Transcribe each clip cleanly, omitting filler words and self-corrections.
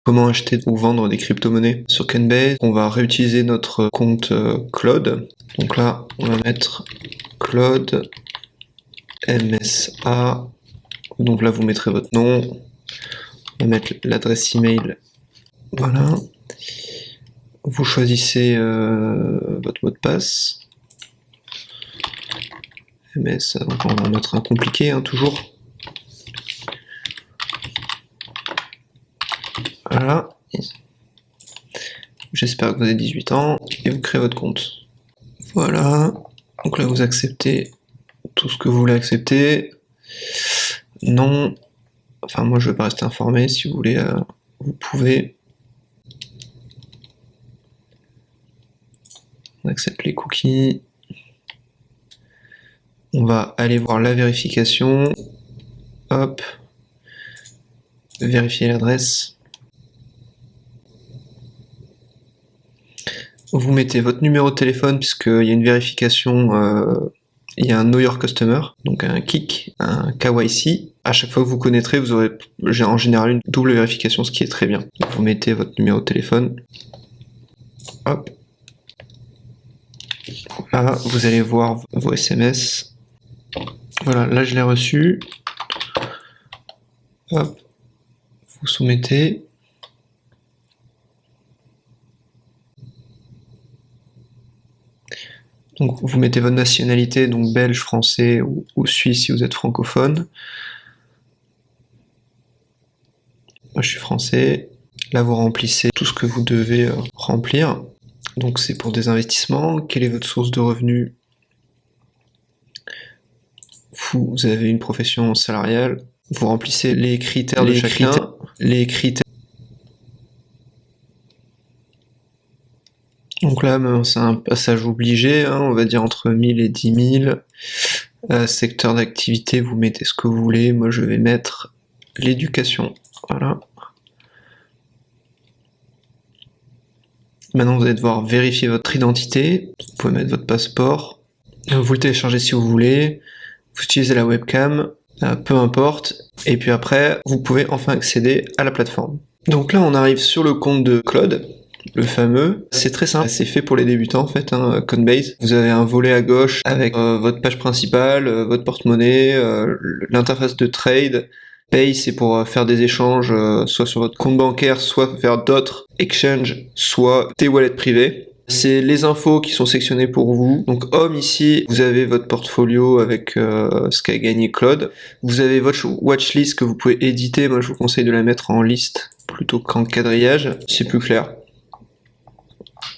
Comment acheter ou vendre des crypto-monnaies sur Coinbase. On va réutiliser notre compte Claude. Donc là, on va mettre Claude MSA. Donc là, vous mettrez votre nom. On va mettre l'adresse email. Voilà. Vous choisissez votre mot de passe. MSA, donc on va en mettre un compliqué, hein, toujours. Voilà. J'espère que vous avez 18 ans et vous créez votre compte. Voilà. Donc là, vous acceptez tout ce que vous voulez accepter. Non. Enfin, moi, je ne vais pas rester informé. Si vous voulez, vous pouvez. On accepte les cookies. On va aller voir la vérification. Hop. Vérifier l'adresse. Vous mettez votre numéro de téléphone puisqu'il y a une vérification, il y a un Know Your Customer, donc un KYC, un KYC. À chaque fois que vous connaîtrez, vous aurez en général une double vérification, ce qui est très bien. Donc vous mettez votre numéro de téléphone. Hop. Là, vous allez voir vos SMS. Voilà, là je l'ai reçu. Hop. Vous soumettez. Donc vous mettez votre nationalité, donc belge, français ou suisse si vous êtes francophone. Moi je suis français. Là vous remplissez tout ce que vous devez remplir. Donc c'est pour des investissements. Quelle est votre source de revenus? Vous avez une profession salariale. Vous remplissez les critères de chacun. Les critères. Donc là, c'est un passage obligé, hein, on va dire entre 1000 et 10 000. Secteur d'activité, vous mettez ce que vous voulez. Moi, je vais mettre l'éducation. Voilà. Maintenant, vous allez devoir vérifier votre identité. Vous pouvez mettre votre passeport. Vous le téléchargez si vous voulez. Vous utilisez la webcam, peu importe. Et puis après, vous pouvez enfin accéder à la plateforme. Donc là, on arrive sur le compte de Claude. Le fameux, c'est très simple, c'est fait pour les débutants en fait, hein, Coinbase. Vous avez un volet à gauche avec votre page principale, votre porte-monnaie, l'interface de trade. Pay, c'est pour faire des échanges soit sur votre compte bancaire, soit vers d'autres exchanges, soit des wallets privés. C'est les infos qui sont sectionnées pour vous. Donc Home ici, vous avez votre portfolio avec ce qu'a gagné Claude. Vous avez votre watchlist que vous pouvez éditer. Moi je vous conseille de la mettre en liste plutôt qu'en quadrillage, c'est plus clair.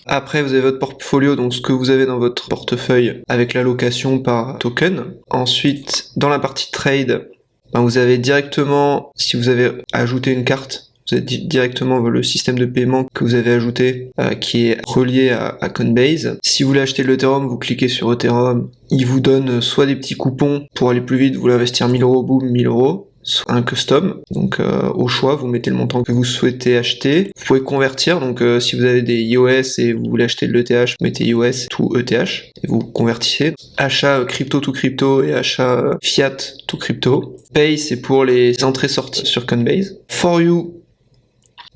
Après, vous avez votre portfolio, donc ce que vous avez dans votre portefeuille avec l'allocation par token. Ensuite, dans la partie trade, vous avez directement, si vous avez ajouté une carte, vous avez directement le système de paiement que vous avez ajouté qui est relié à Coinbase. Si vous voulez acheter de l'Ethereum, vous cliquez sur Ethereum. Il vous donne soit des petits coupons pour aller plus vite, vous voulez investir 1000 €, boum, 1000 €. Un custom, donc au choix, vous mettez le montant que vous souhaitez acheter. Vous pouvez convertir, donc si vous avez des iOS et vous voulez acheter de l'ETH, vous mettez iOS to ETH et vous convertissez. Achat crypto to crypto et achat fiat to crypto. Pay, c'est pour les entrées-sorties sur Coinbase. For You,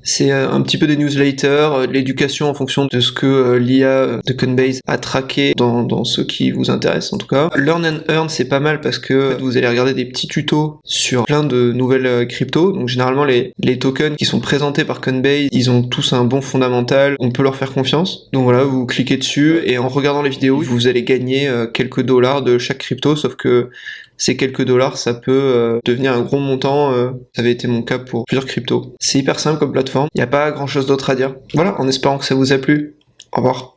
c'est un petit peu des newsletters, de l'éducation en fonction de ce que l'IA de Coinbase a traqué dans ce qui vous intéresse en tout cas. Learn and Earn, c'est pas mal parce que vous allez regarder des petits tutos sur plein de nouvelles cryptos. Donc généralement les tokens qui sont présentés par Coinbase, ils ont tous un bon fondamental, on peut leur faire confiance. Donc voilà, vous cliquez dessus et en regardant les vidéos, vous allez gagner quelques dollars de chaque crypto, sauf que ces quelques dollars, ça peut devenir un gros montant. Ça avait été mon cas pour plusieurs cryptos. C'est hyper simple comme plateforme. Il n'y a pas grand chose d'autre à dire. Voilà, en espérant que ça vous a plu. Au revoir.